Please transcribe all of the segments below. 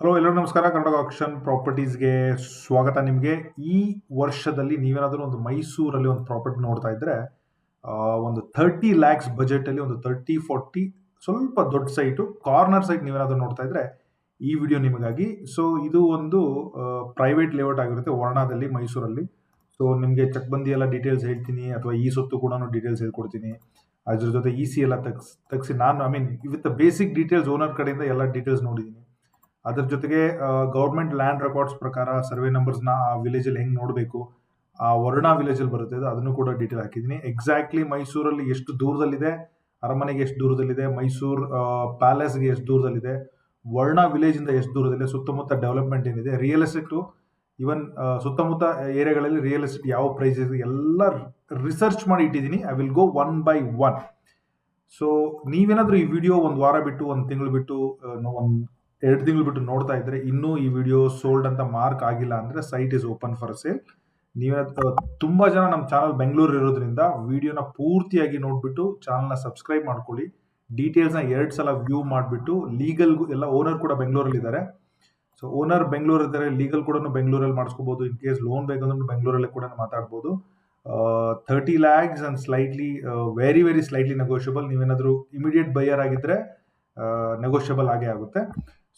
Hello ಎಲ್ಲರೂ ನಮಸ್ಕಾರ. Karnataka action ಪ್ರಾಪರ್ಟೀಸ್ಗೆ ಸ್ವಾಗತ. ನಿಮಗೆ ಈ ವರ್ಷದಲ್ಲಿ ನೀವೇನಾದರೂ ಒಂದು ಮೈಸೂರಲ್ಲಿ ಒಂದು ಪ್ರಾಪರ್ಟಿ ನೋಡ್ತಾ ಇದ್ರೆ ಒಂದು 30 lakhs ಬಜೆಟಲ್ಲಿ ಒಂದು 30-40 ಸ್ವಲ್ಪ ದೊಡ್ಡ ಸೈಟು ಕಾರ್ನರ್ ಸೈಟ್ ನೀವೇನಾದರೂ ನೋಡ್ತಾ ಇದ್ರೆ ಈ ವಿಡಿಯೋ ನಿಮಗಾಗಿ. ಸೊ ಇದು ಒಂದು ಪ್ರೈವೇಟ್ ಲೇಔಟ್ ಆಗಿರುತ್ತೆ ವರ್ಣಾದಲ್ಲಿ, ಮೈಸೂರಲ್ಲಿ. ಸೊ ನಿಮಗೆ ಚಕ್ಬಂದಿ ಎಲ್ಲ ಡೀಟೇಲ್ಸ್ ಹೇಳ್ತೀನಿ, ಅಥವಾ ಈ ಸೊತ್ತು ಕೂಡ ಡೀಟೇಲ್ಸ್ ಹೇಳ್ಕೊಡ್ತೀನಿ. ಅದ್ರ ಜೊತೆ ಸಿ ಎಲ್ಲ ತೆಗ್ಸಿ ನಾನು ವಿತ್ ಬೇಸಿಕ್ ಡೀಟೇಲ್ಸ್ ಓನರ್ ಕಡೆಯಿಂದ ಎಲ್ಲ ಡೀಟೇಲ್ಸ್ ನೋಡಿದ್ದೀನಿ. ಅದ್ರ ಜೊತೆಗೆ ಗೌರ್ಮೆಂಟ್ ಲ್ಯಾಂಡ್ ರೆಕಾರ್ಡ್ಸ್ ಪ್ರಕಾರ ಸರ್ವೆ ನಂಬರ್ಸ್ನ ಆ ವಿಲೇಜಲ್ಲಿ ಹೆಂಗೆ ನೋಡಬೇಕು, ಆ ವರ್ಣ ವಿಲೇಜಲ್ಲಿ ಬರುತ್ತೆ ಅದನ್ನು ಕೂಡ ಡೀಟೇಲ್ ಹಾಕಿದ್ದೀನಿ. ಎಕ್ಸಾಕ್ಟ್ಲಿ ಮೈಸೂರಲ್ಲಿ ಎಷ್ಟು ದೂರದಲ್ಲಿದೆ, ಅರಮನೆಗೆ ಎಷ್ಟು ದೂರದಲ್ಲಿದೆ, ಮೈಸೂರು ಪ್ಯಾಲೇಸ್ಗೆ ಎಷ್ಟು ದೂರದಲ್ಲಿದೆ, ವರ್ಣ ವಿಲೇಜಿಂದ ಎಷ್ಟು ದೂರದಲ್ಲಿದೆ, ಸುತ್ತಮುತ್ತ ಡೆವಲಪ್ಮೆಂಟ್ ಏನಿದೆ, ರಿಯಲ್ ಎಸ್ಟೇಟು, ಇವನ್ ಸುತ್ತಮುತ್ತ ಏರಿಯಾಗಳಲ್ಲಿ ರಿಯಲ್ ಎಸ್ಟೇಟ್ ಯಾವ ಪ್ರೈಸ್ ಇದೆ ಎಲ್ಲ ರಿಸರ್ಚ್ ಮಾಡಿ ಇಟ್ಟಿದ್ದೀನಿ. I will go 1 by 1. So ನೀವೇನಾದರೂ ಈ ವಿಡಿಯೋ ಒಂದು ವಾರ ಬಿಟ್ಟು, ಒಂದು ತಿಂಗಳು ಬಿಟ್ಟು, ಒಂದು 2 ತಿಂಗಳು ಬಿಟ್ಟು ನೋಡ್ತಾ ಇದ್ರೆ, ಇನ್ನೂ ಈ ವಿಡಿಯೋ ಸೋಲ್ಡ್ ಅಂತ ಮಾರ್ಕ್ ಆಗಿಲ್ಲ ಅಂದ್ರೆ site is open for sale. ತುಂಬಾ ಜನ ನಮ್ಮ ಚಾನಲ್ ಬೆಂಗಳೂರು ಇರೋದ್ರಿಂದ ವಿಡಿಯೋನ ಪೂರ್ತಿಯಾಗಿ ನೋಡ್ಬಿಟ್ಟು ಚಾನಲ್ನ ಸಬ್ಸ್ಕ್ರೈಬ್ ಮಾಡ್ಕೊಳ್ಳಿ. ಡೀಟೇಲ್ಸ್ನ 2 ಸಲ ವ್ಯೂ ಮಾಡಿಬಿಟ್ಟು, ಲೀಗಲ್ ಎಲ್ಲ ಓನರ್ ಕೂಡ ಬೆಂಗಳೂರಲ್ಲಿ ಇದ್ದಾರೆ. ಸೊ ಓನರ್ ಬೆಂಗಳೂರು ಇದ್ದಾರೆ, ಲೀಗಲ್ ಕೂಡ ಬೆಂಗಳೂರಲ್ಲಿ ಮಾಡಿಸ್ಕೋಬಹುದು. ಇನ್ ಕೇಸ್ ಲೋನ್ ಬೇಕಂದ್ರೆ ಬೆಂಗಳೂರಲ್ಲಿ ಕೂಡ ಮಾತಾಡ್ಬೋದು. 30 lakhs and slightly very very slightly negotiable. ನೀವೇನಾದರೂ ಇಮಿಡಿಯೇಟ್ ಬೈಯರ್ ಆಗಿದ್ರೆ ನೆಗೋಷಿಯಬಲ್ ಆಗೇ ಆಗುತ್ತೆ.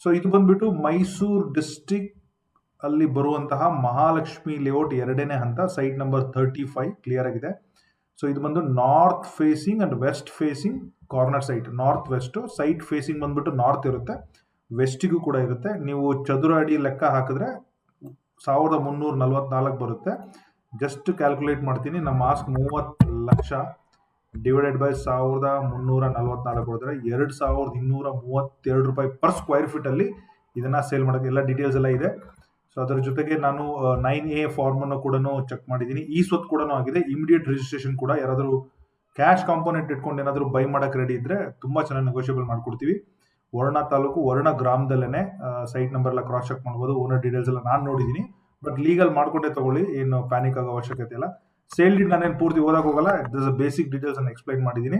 ಸೊ ಇದು ಬಂದ್ಬಿಟ್ಟು ಮೈಸೂರು ಡಿಸ್ಟ್ರಿಕ್ಟ್ ಅಲ್ಲಿ ಬರುವಂತಹ ಮಹಾಲಕ್ಷ್ಮಿ ಲೇಔಟ್ 2ನೇ ಹಂತ, ಸೈಟ್ ನಂಬರ್ 35 ಕ್ಲಿಯರ್ ಆಗಿದೆ. ಸೊ ಇದು ಬಂದು north facing and west facing corner site. North west site facing ಬಂದ್ಬಿಟ್ಟು ನಾರ್ತ್ ಇರುತ್ತೆ, ವೆಸ್ಟಿಗೂ ಕೂಡ ಇರುತ್ತೆ. ನೀವು ಚದುರ ಅಡಿ ಲೆಕ್ಕ ಹಾಕಿದ್ರೆ 1344 ಬರುತ್ತೆ. ಜಸ್ಟ್ ಕ್ಯಾಲ್ಕುಲೇಟ್ ಮಾಡ್ತೀನಿ. ನಮ್ಮ ಆಸ್ಕ್ 30 ಲಕ್ಷ ಡಿವೈಡೆಡ್ ಬೈ 1344 ಹೊಡೆದ್ರೆ 2232 ರೂಪಾಯಿ ಪರ್ ಸ್ಕ್ವೈರ್ ಫೀಟ್ ಅಲ್ಲಿ ಇದನ್ನ ಸೇಲ್ ಮಾಡೋಕೆ ಎಲ್ಲ ಡೀಟೇಲ್ಸ್ ಎಲ್ಲ ಇದೆ. ಸೊ ಅದರ ಜೊತೆಗೆ ನಾನು 9A ಫಾರ್ಮ್ ಅನ್ನು ಕೂಡ ಚೆಕ್ ಮಾಡಿದ್ದೀನಿ. ಈ ಸ್ವತ್ತು ಕೂಡ ಆಗಿದೆ. ಇಮಿಡಿಯೇಟ್ ರಿಜಿಸ್ಟ್ರೇಷನ್ ಕೂಡ. ಯಾರಾದರೂ ಕ್ಯಾಶ್ ಕಾಂಪೋನೆಂಟ್ ಇಟ್ಕೊಂಡು ಏನಾದರೂ ಬೈ ಮಾಡಕ್ಕೆ ರೆಡಿ ಇದ್ರೆ ತುಂಬಾ ಚೆನ್ನಾಗಿ ನೆಗೋಷಿಯಬಲ್ ಮಾಡ್ಕೊಡ್ತೀವಿ. ವರ್ಣ ತಾಲೂಕು, ವರ್ಣ ಗ್ರಾಮದಲ್ಲೇ ಸೈಟ್ ನಂಬರ್ ಎಲ್ಲ ಕ್ರಾಸ್ ಚೆಕ್ ಮಾಡ್ಬೋದು. ಓನರ್ ಡೀಟೇಲ್ಸ್ ಎಲ್ಲ ನಾನು ನೋಡಿದ್ದೀನಿ, ಬಟ್ ಲೀಗಲ್ ಮಾಡ್ಕೊಂಡೇ ತಗೊಳ್ಳಿ, ಏನು ಪ್ಯಾನಿಕ್ ಆಗೋ ಅವಶ್ಯಕತೆ ಇಲ್ಲ. ಸೇಲ್ ಡೀಡ್ ನಾನೇನು ಪೂರ್ತಿ ಓದಕ್ಕೆ ಹೋಗಲ್ಲ, ಬೇಸಿಕ್ ಡೀಟೇಲ್ಸ್ ಅನ್ನು ಎಕ್ಸ್ಪ್ಲೈನ್ ಮಾಡಿದ್ದೀನಿ.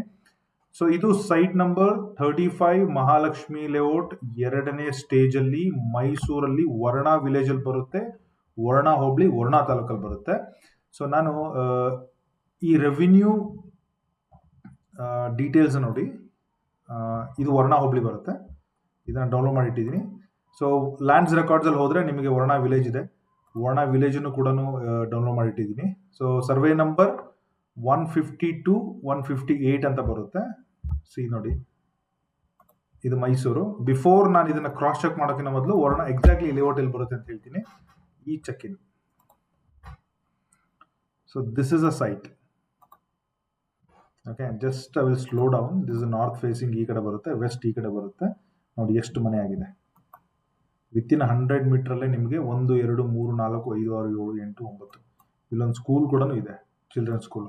ಸೊ ಇದು ಸೈಟ್ ನಂಬರ್ 35 ಮಹಾಲಕ್ಷ್ಮಿ ಲೇಔಟ್ 2ನೇ ಸ್ಟೇಜ್ ಅಲ್ಲಿ, ಮೈಸೂರಲ್ಲಿ ವರ್ಣ ವಿಲೇಜ್ ಅಲ್ಲಿ ಬರುತ್ತೆ. ವರ್ಣ ಹೋಬಳಿ, ವರ್ಣ ತಾಲೂಕಲ್ಲಿ ಬರುತ್ತೆ. ಸೊ ನಾನು ಈ ರೆವಿನ್ಯೂ ಡೀಟೇಲ್ಸ್ ನೋಡಿ, ಇದು ವರ್ಣ ಹೋಬಳಿ ಬರುತ್ತೆ. ಇದನ್ನ ಡೌನ್ಲೋಡ್ ಮಾಡಿ ಇಟ್ಟಿದ್ದೀನಿ. ಸೊ ಲ್ಯಾಂಡ್ಸ್ ರೆಕಾರ್ಡ್ಸ್ ಅಲ್ಲಿ ಹೋದ್ರೆ ನಿಮಗೆ ವರ್ಣ ವಿಲೇಜ್ ಇದೆ, ವರ್ಣ ವಿಲೇಜ್ ಕೂಡ ಡೌನ್ಲೋಡ್ ಮಾಡಿ ಇಟ್ಟಿದ್ದೀನಿ. ಸೊ ಸರ್ವೆ ನಂಬರ್ 152-158 ಅಂತ ಬರುತ್ತೆ. ಸಿ ನೋಡಿ, ಇದು ಮೈಸೂರು. ಬಿಫೋರ್ ನಾನು ಇದನ್ನ ಕ್ರಾಸ್ ಚೆಕ್ ಮಾಡೋಕ್ಕಿಂತ ಮೊದಲು ವರ್ಣ ಎಕ್ಸಾಕ್ಟ್ಲಿ ಲೇಔಟ್ ಎಲ್ಲಿ ಬರುತ್ತೆ ಅಂತ ಹೇಳ್ತೀನಿ. ಈ check in. So this is a site. Okay, just I will slow down. This is north facing ಈ ಕಡೆ ಬರುತ್ತೆ, ವೆಸ್ಟ್ ಈ ಕಡೆ ಬರುತ್ತೆ. ನೋಡಿ ಎಷ್ಟು ಮನೆ ಆಗಿದೆ. ವಿತಿನ್ 100 ಮೀಟರಲ್ಲೇ ನಿಮಗೆ 1, 2, 3, 4, 5, 6, 7, 8, 9 ಇಲ್ಲೊಂದು ಸ್ಕೂಲ್ ಕೂಡ ಇದೆ, ಚಿಲ್ಡ್ರನ್ ಸ್ಕೂಲ್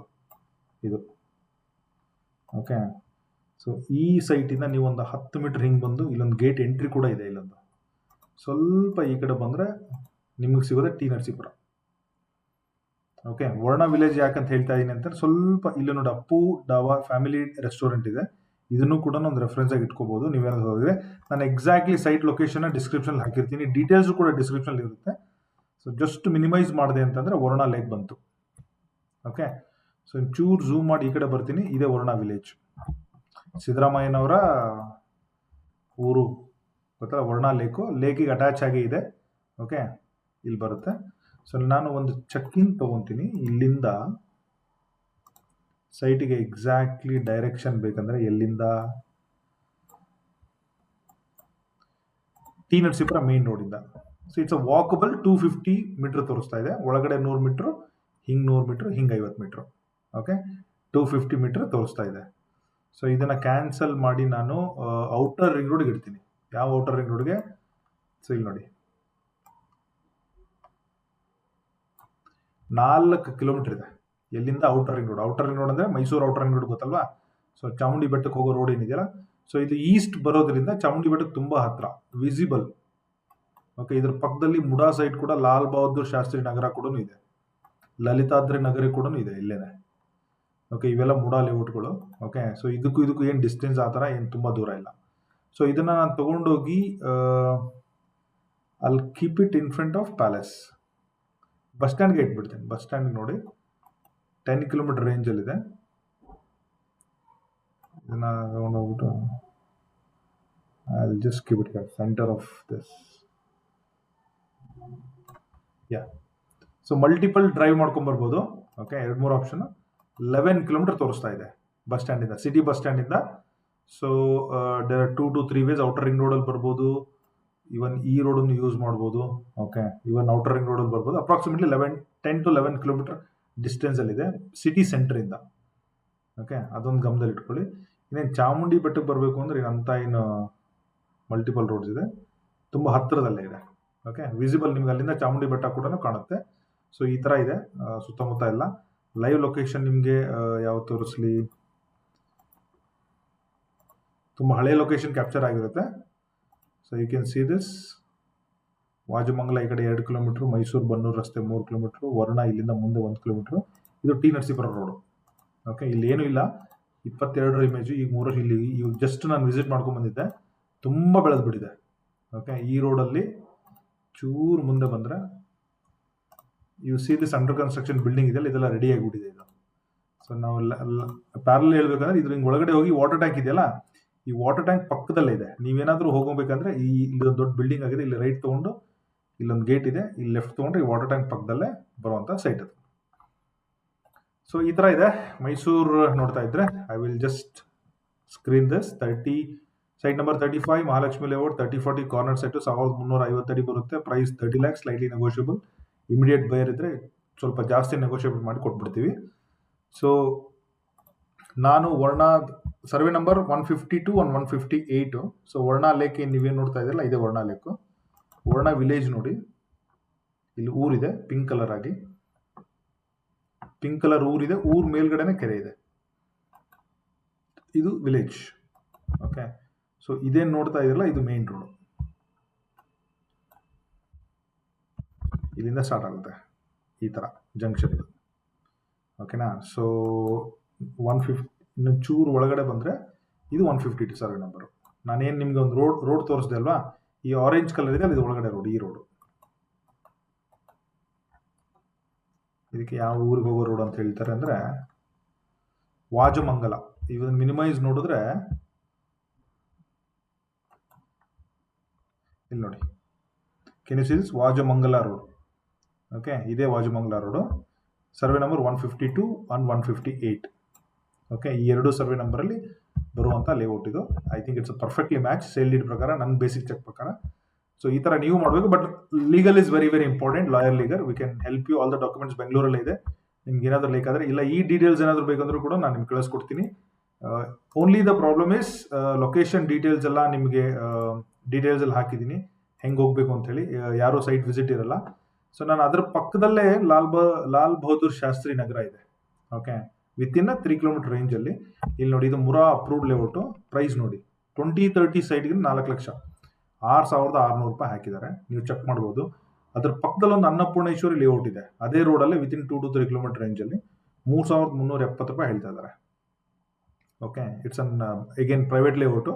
ಇದು. ಓಕೆ, ಸೊ ಈ ಸೈಟಿಂದ ನೀವು ಒಂದು 10 ಮೀಟರ್ ಹಿಂಗೆ ಬಂದು ಇಲ್ಲೊಂದು ಗೇಟ್ ಎಂಟ್ರಿ ಕೂಡ ಇದೆ. ಇಲ್ಲೊಂದು ಸ್ವಲ್ಪ ಈ ಕಡೆ ಬಂದರೆ ನಿಮಗೆ ಸಿಗೋದೆ ಟಿ ನರಸೀಪುರ. ಓಕೆ, ವರ್ಣ ವಿಲೇಜ್ ಯಾಕಂತ ಹೇಳ್ತಾ ಇದ್ದೀನಿ ಅಂತ, ಸ್ವಲ್ಪ ಇಲ್ಲಿ ನೋಡಿ ಅಪ್ಪು ಡಾಬಾ ಫ್ಯಾಮಿಲಿ ರೆಸ್ಟೋರೆಂಟ್ ಇದೆ. ಇದನ್ನು ಕೂಡ ಒಂದು ರೆಫರೆನ್ಸ್ ಆಗಿ ಇಟ್ಕೋಬಹುದು ನೀವೇನಾದ್ರು ಹೋದ್ರೆ. ನಾನು ಎಕ್ಸಾಕ್ಟ್ಲಿ ಸೈಟ್ ಲೊಕೇಶನ್ ಡಿಸ್ಕ್ರಿಪ್ಷನ್ ಹಾಕಿರ್ತೀನಿ, ಡೀಟೇಲ್ಸ್ ಕೂಡ ಡಿಸ್ಕ್ರಿಪ್ಷನ್ ಇರುತ್ತೆ. ಸೊ ಜಸ್ಟ್ ಮಿನಿಮೈಸ್ ಮಾಡಿದೆ ಅಂತಂದ್ರೆ ವರ್ಣ ಲೇಕ್ ಬಂತು. ಓಕೆ, ಸೊ ಚೂರ್ ಝೂಮ್ ಮಾಡಿ ಈ ಕಡೆ ಬರ್ತೀನಿ. ಇದೇ ವರ್ಣ ವಿಲೇಜ್, ಸಿದ್ದರಾಮಯ್ಯನವರ ಊರು ಗೊತ್ತಲ್ಲ, ವರ್ಣ ಲೇಕು. ಲೇಕಿಗೆ ಅಟ್ಯಾಚ್ ಆಗಿ ಇದೆ. ಓಕೆ, ಇಲ್ಲಿ ಬರುತ್ತೆ. ಸೊ ನಾನು ಒಂದು ಚೆಕ್ ಇನ್ ತಗೊಂತೀನಿ. ಇಲ್ಲಿಂದ ಸೈಟಿಗೆ ಎಕ್ಸಾಕ್ಟ್ಲಿ ಡೈರೆಕ್ಷನ್ ಬೇಕಂದ್ರೆ ಎಲ್ಲಿಂದ, ಟಿ ನರಸೀಪುರ ಮೇನ್ ರೋಡಿಂದ. So it's a walkable 250 metre ತೋರಿಸ್ತಾ ಇದೆ. ಒಳಗಡೆ 100 ಮೀಟರ್, ಹಿಂಗೆ 100 ಮೀಟರ್, ಹಿಂಗೆ 50 ಮೀಟರ್. ಓಕೆ, 250 ಮೀಟರ್ ತೋರಿಸ್ತಾ ಇದೆ. ಸೊ ಇದನ್ನ ಕ್ಯಾನ್ಸಲ್ ಮಾಡಿ ನಾನು ಔಟರ್ ರಿಂಗ್ ರೋಡ್ಗೆ ಇಡ್ತೀನಿ. ಯಾವ ಔಟರ್ ರಿಂಗ್ ರೋಡ್ಗೆ? ಸೊ ಇಲ್ಲಿ ನೋಡಿ, 4 ಕಿಲೋಮೀಟರ್ ಇದೆ ಎಲ್ಲಿಂದ outer ring road. Outer ring road ಅಂದ್ರೆ ಮೈಸೂರು ಔಟರ್ ರಿಂಗ್ ರೋಡ್ ಗೊತ್ತಲ್ವಾ? ಸೊ ಚಾಮುಂಡಿ ಬೆಟ್ಟಕ್ಕೆ ಹೋಗೋ ರೋಡ್ ಏನಿದೆಯಲ್ಲ, ಸೊ ಇದು ಈಸ್ಟ್ ಬರೋದ್ರಿಂದ ಚಾಮುಂಡಿ ಬೆಟ್ಟಕ್ಕೆ ತುಂಬಾ ಹತ್ರ, ವಿಸಿಬಲ್. ಓಕೆ, ಇದ್ರ ಪಕ್ಕದಲ್ಲಿ ಮುಡಾ ಸೈಟ್ ಕೂಡ, ಲಾಲ್ ಬಹದ್ದೂರ್ ಶಾಸ್ತ್ರಿ ನಗರ ಕೂಡ ಇದೆ, ಲಲಿತಾದ್ರಿ ನಗರಿ ಕೂಡ ಇದೆ ಇಲ್ಲೇನೆ. ಓಕೆ, ಇವೆಲ್ಲ ಮುಡಾ ಲೇಔಟ್ಗಳು. ಓಕೆ, ಸೊ ಇದಕ್ಕೂ ಏನು ಡಿಸ್ಟೆನ್ಸ್ ಆ ಥರ ಏನು ತುಂಬ ದೂರ ಇಲ್ಲ. ಸೊ ಇದನ್ನ ನಾನು ತಗೊಂಡೋಗಿ I'll keep it in front of Palace. Bus ಸ್ಟ್ಯಾಂಡ್ಗೆ ಇಟ್ಬಿಡ್ತೀನಿ. ಬಸ್ ಸ್ಟ್ಯಾಂಡ್ ನೋಡಿ 10 ಕಿಲೋಮೀಟರ್ ರೇಂಜಲ್ಲಿದೆ. ಇದನ್ನ ತಗೊಂಡೋಗ್ಬಿಟ್ಟು I'll just keep it here, center of this. Yeah. So multiple drive ಮಾಡ್ಕೊಂಡ್ ಬರ್ಬೋದು. Okay, 2-3 option. 11 ಕಿಲೋಮೀಟರ್ ತೋರಿಸ್ತಾ ಇದೆ ಬಸ್ ಸ್ಟ್ಯಾಂಡಿಂದ, ಸಿಟಿ ಬಸ್ ಸ್ಟ್ಯಾಂಡಿಂದ. So there are 2 to 3 ways. Outer ring ರೋಡಲ್ಲಿ ಬರ್ಬೋದು, ಇವನ್ ಈ ರೋಡನ್ನು ಯೂಸ್ ಮಾಡ್ಬೋದು. ಓಕೆ, ಇವನ್ ಔಟರ್ ರಿಂಗ್ ರೋಡಲ್ಲಿ ಬರ್ಬೋದು. ಅಪ್ರಾಕ್ಸಿಮೇಟ್ಲಿ 10 to 11 ಕಿಲೋಮೀಟರ್ ಡಿಸ್ಟೆನ್ಸಲ್ಲಿದೆ ಸಿಟಿ ಸೆಂಟ್ರಿಂದ. ಓಕೆ, ಅದೊಂದು ಗಮನದಲ್ಲಿ ಇಟ್ಕೊಳ್ಳಿ. ಇನ್ನೇನು ಚಾಮುಂಡಿ ಬೆಟ್ಟಕ್ಕೆ ಬರಬೇಕು ಅಂದರೆ ಅಂತ ಏನು ಮಲ್ಟಿಪಲ್ ರೋಡ್ಸ್ ಇದೆ, ತುಂಬ ಹತ್ತಿರದಲ್ಲೇ ಇದೆ. ಓಕೆ, ವಿಸಿಬಲ್ ನಿಮ್ಗೆ ಅಲ್ಲಿಂದ ಚಾಮುಂಡಿ ಬೆಟ್ಟ ಕೂಡ ಕಾಣುತ್ತೆ. ಸೊ ಈ ಥರ ಇದೆ ಸುತ್ತಮುತ್ತ ಎಲ್ಲ. ಲೈವ್ ಲೊಕೇಶನ್ ನಿಮಗೆ ಯಾವ ತೋರಿಸ್ಲಿ, ತುಂಬ ಹಳೆಯ ಲೊಕೇಶನ್ ಕ್ಯಾಪ್ಚರ್ ಆಗಿರುತ್ತೆ. So you can see this. Vajamangala ಈ ಕಡೆ 2 ಕಿಲೋಮೀಟ್ರು, ಮೈಸೂರು ಬನ್ನೂರು ರಸ್ತೆ 3 ಕಿಲೋಮೀಟ್ರು, ವರ್ಣ ಇಲ್ಲಿಂದ ಮುಂದೆ 1 ಕಿಲೋಮೀಟ್ರು. ಇದು ಟಿ ನರಸೀಪುರ ರೋಡು. ಓಕೆ, ಇಲ್ಲಿ ಏನೂ ಇಲ್ಲ. 22ರ ಇಮೇಜು. ಈಗ 3 ಇಲ್ಲಿ ಇವಾಗ ಜಸ್ಟ್ ನಾನು ವಿಸಿಟ್ ಮಾಡ್ಕೊಂಡು ಬಂದಿದ್ದೆ, ತುಂಬ ಬೆಳೆದ್ಬಿಟ್ಟಿದೆ. ಓಕೆ, ಈ ರೋಡಲ್ಲಿ ಚೂರು ಮುಂದೆ ಬಂದರೆ U see this under construction building ಇದೆಯಲ್ಲ, ಇದೆಲ್ಲ ರೆಡಿ ಆಗಿಬಿಟ್ಟಿದೆ ಇದು. ಸೊ ನಾವು ಪ್ಯಾರಲ್ ಹೇಳ್ಬೇಕಂದ್ರೆ ಇದ್ರ ಹಿಂಗೆ ಒಳಗಡೆ ಹೋಗಿ ವಾಟರ್ ಟ್ಯಾಂಕ್ ಇದೆಯಲ್ಲ, ಈ ವಾಟರ್ ಟ್ಯಾಂಕ್ ಪಕ್ಕದಲ್ಲೇ ಇದೆ. ನೀವೇನಾದರೂ ಹೋಗಬೇಕಂದ್ರೆ ಇಲ್ಲೊಂದು ದೊಡ್ಡ ಬಿಲ್ಡಿಂಗ್ ಆಗಿದೆ, ಇಲ್ಲಿ ರೈಟ್ ತೊಗೊಂಡು ಇಲ್ಲೊಂದು ಗೇಟ್ ಇದೆ, ಇಲ್ಲಿ ಲೆಫ್ಟ್ ತೊಗೊಂಡ್ರೆ ಈ ವಾಟರ್ ಟ್ಯಾಂಕ್ ಪಕ್ಕದಲ್ಲೇ ಬರುವಂಥ ಸೈಟ್ ಅದು. ಸೊ ಈ ಥರ ಇದೆ ಮೈಸೂರು ನೋಡ್ತಾ ಇದ್ರೆ. I will just screen this. Site number 35 Mahalakshmi layout 3040 corner site. 1350 ಅಡಿ ಬರುತ್ತೆ. Price 30 lakhs, slightly negotiable. Immediate buyer ಇದ್ರೆ ಸ್ವಲ್ಪ ಜಾಸ್ತಿ ನೆಗೋಷಿಯೇಟ್ ಮಾಡಿ ಕೊಟ್ಬಿಡ್ತೀವಿ. ಸೊ ನಾನು Varna survey number 152 and 158. So Varna lake ನೀವೇನು ನೋಡ್ತಾ ಇದ್ರಲ್ಲ, ಇದೆ ವರ್ಣ ಲೇಕು. ವರ್ಣ ವಿಲೇಜ್ ನೋಡಿ, ಇಲ್ಲಿ ಊರಿದೆ ಪಿಂಕ್ ಕಲರ್ ಆಗಿ. ಪಿಂಕ್ ಕಲರ್ ಊರಿದೆ, ಊರ್ ಮೇಲ್ಗಡೆನೆ ಕೆರೆ ಇದೆ. ಇದು ವಿಲೇಜ್. ಓಕೆ, ಸೊ ಇದೇನು ನೋಡ್ತಾ ಇದ್ರಲ್ಲ, ಇದು ಮೇನ್ ರೋಡ್. ಇಲ್ಲಿಂದ ಸ್ಟಾರ್ಟ್ ಆಗುತ್ತೆ ಈ ಥರ ಜಂಕ್ಷನ್ ಇದು. ಓಕೆನಾ. ಸೊ 150 ಇನ್ನು ಚೂರು ಒಳಗಡೆ ಬಂದರೆ ಇದು 152 ಸರ್ವೆ ನಂಬರು. ನಾನೇನು ನಿಮಗೆ ಒಂದು ರೋಡ್ ತೋರಿಸ್ದೆ ಅಲ್ವಾ, ಈ ಆರೆಂಜ್ ಕಲರ್ ಇದೆ, ಇದು ಒಳಗಡೆ ರೋಡ್. ಈ ರೋಡು ಇದಕ್ಕೆ ಯಾವ ಊರಿಗೆ ಹೋಗೋ ರೋಡ್ ಅಂತ ಹೇಳ್ತಾರೆ ಅಂದರೆ ವಾಜಮಂಗಲ. ಇವನ್ನ ಮಿನಿಮೈಸ್ ನೋಡಿದ್ರೆ ಇಲ್ಲಿ ನೋಡಿ, ಕೆನಿಸಿಲ್ಸ್ ವಾಜಮಂಗಲ ರೋಡ್. ಓಕೆ, ಇದೇ Vajamangala road. Survey number 152 and 158. Okay, ಈ 2 ಸರ್ವೆ ನಂಬರಲ್ಲಿ ಬರುವಂಥ ಲೇಔಟ್ ಇದು. I think it's perfectly match sale deed ಪ್ರಕಾರ, ನನ್ನ ಬೇಸಿಕ್ ಚೆಕ್ ಪ್ರಕಾರ. ಸೊ ಈ ಥರ ನೀವು ಮಾಡಬೇಕು. But legal is very very important. Lawyer legal, we can help you. All the documents ಬೆಂಗಳೂರಲ್ಲೇ ಇದೆ. ನಿಮ್ಗೆ ಏನಾದರೂ ಬೇಕಾದರೆ, ಇಲ್ಲ ಈ ಡೀಟೇಲ್ಸ್ ಏನಾದರೂ ಬೇಕಂದ್ರೂ ಕೂಡ ನಾನು ನಿಮ್ಗೆ ಕಳಿಸ್ಕೊಡ್ತೀನಿ. Only the problem is location details ಎಲ್ಲ ನಿಮಗೆ ಡೀಟೇಲ್ಸಲ್ಲಿ ಹಾಕಿದ್ದೀನಿ, ಹೆಂಗೆ ಹೋಗಬೇಕು ಅಂಥೇಳಿ. ಯಾರೂ ಸೈಟ್ ವಿಸಿಟ್ ಇರಲ್ಲ. ಸೊ ನಾನು ಅದರ ಪಕ್ಕದಲ್ಲೇ ಲಾಲ್ ಬಹದ್ದೂರ್ ಶಾಸ್ತ್ರಿ ನಗರ ಇದೆ. ಓಕೆ, ವಿತಿನ್ 3 ಕಿಲೋಮೀಟರ್ ರೇಂಜಲ್ಲಿ. ಇಲ್ಲಿ ನೋಡಿ, ಇದು ಮುರಾ ಅಪ್ರೂವ್ಡ್ ಲೇಔಟು. ಪ್ರೈಸ್ ನೋಡಿ, 2030 ಸೈಟ್ಗೆ 4 ಲಕ್ಷ, 6,600 ರೂಪಾಯಿ ಹಾಕಿದ್ದಾರೆ. ನೀವು ಚೆಕ್ ಮಾಡ್ಬೋದು. ಅದ್ರ ಪಕ್ಕದಲ್ಲಿ ಒಂದು ಅನ್ನಪೂರ್ಣೇಶ್ವರಿ ಲೇಔಟ್ ಇದೆ, ಅದೇ ರೋಡಲ್ಲೇ ವಿತಿನ್ 2 to 3 ಕಿಲೋಮೀಟರ್ ರೇಂಜಲ್ಲಿ 3,370 ರೂಪಾಯಿ ಹೇಳ್ತಾ ಇದ್ದಾರೆ. Okay, it's again private layout.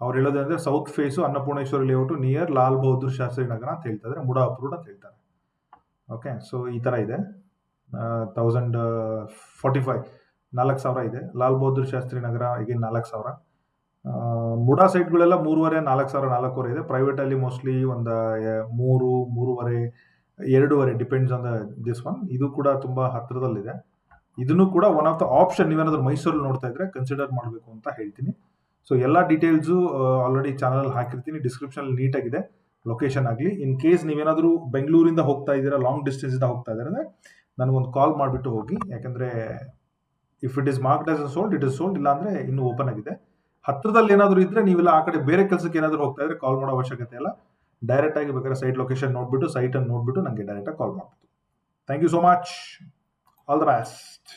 ಅವ್ರು ಹೇಳೋದಂದ್ರೆ south face Annapoorneshwari layout near Lal Bahadur Shastri Nagar ಅಂತ ಹೇಳ್ತಾ ಇದ್ದಾರೆ, ಮುಡಾ ಅಪ್ರೂವ್ಡ್ ಅಂತ ಹೇಳ್ತಾರೆ. ಓಕೆ, ಸೊ ಈ ಥರ ಇದೆ. 1045 4,000 ಇದೆ. ಲಾಲ್ ಬಹದ್ದೂರ್ ಶಾಸ್ತ್ರಿ ನಗರ ಈಗೇನು 4,000. ಮುಡಾ ಸೈಟ್ಗಳೆಲ್ಲ 3,500 4,000 4,500 ಇದೆ. ಪ್ರೈವೇಟಲ್ಲಿ ಮೋಸ್ಟ್ಲಿ ಒಂದು 3, 3,500, 2,500 ಡಿಪೆಂಡ್ಸ್ ಆನ್ ದಿಸ್ ಒನ್. ಇದು ಕೂಡ ತುಂಬ ಹತ್ತಿರದಲ್ಲಿದೆ. ಇದನ್ನು ಕೂಡ ಒನ್ ಆಫ್ ದ ಆಪ್ಷನ್ ನೀವೇನಾದರೂ ಮೈಸೂರಲ್ಲಿ ನೋಡ್ತಾ ಇದ್ರೆ ಕನ್ಸಿಡರ್ ಮಾಡಬೇಕು ಅಂತ ಹೇಳ್ತೀನಿ. ಸೊ ಎಲ್ಲ ಡೀಟೇಲ್ಸು ಆಲ್ರೆಡಿ ಚಾನಲ್ ಹಾಕಿರ್ತೀನಿ, ಡಿಸ್ಕ್ರಿಪ್ಷನಲ್ಲಿ ನೀಟಾಗಿದೆ. ಲೊಕೇಶನ್ ಆಗಲಿ. ಇನ್ ಕೇಸ್ ನೀವೇನಾದರೂ ಬೆಂಗಳೂರಿಂದ ಹೋಗ್ತಾ ಇದ್ದೀರಾ, ಲಾಂಗ್ ಡಿಸ್ಟೆನ್ಸಿಂದ ಹೋಗ್ತಾ ಇದ್ದೀರಾ ಅಂದರೆ ನನಗೊಂದು ಕಾಲ್ ಮಾಡಿಬಿಟ್ಟು ಹೋಗಿ. ಯಾಕಂದರೆ if it is marked as a sold, it is sold. ಇಲ್ಲ ಅಂದರೆ ಇನ್ನೂ ಓಪನ್ ಆಗಿದೆ. ಹತ್ತಿರದಲ್ಲಿ ಏನಾದರೂ ಇದ್ದರೆ, ನೀವೆಲ್ಲ ಆ ಕಡೆ ಬೇರೆ ಕೆಲಸಕ್ಕೆ ಏನಾದರೂ ಹೋಗ್ತಾ ಇದ್ರೆ ಕಾಲ್ ಮಾಡೋ ಅವಶ್ಯಕತೆ ಇಲ್ಲ. ಡೈರೆಕ್ಟಾಗಿ ಬೇಕಾದ್ರೆ ಸೈಟ್ ಲೊಕೇಶನ್ ನೋಡಿಬಿಟ್ಟು, ಸೈಟನ್ನು ನೋಡಿಬಿಟ್ಟು ನನಗೆ ಡೈರೆಕ್ಟಾಗಿ ಕಾಲ್ ಮಾಡ್ಬೋದು. Thank you so much. All the best.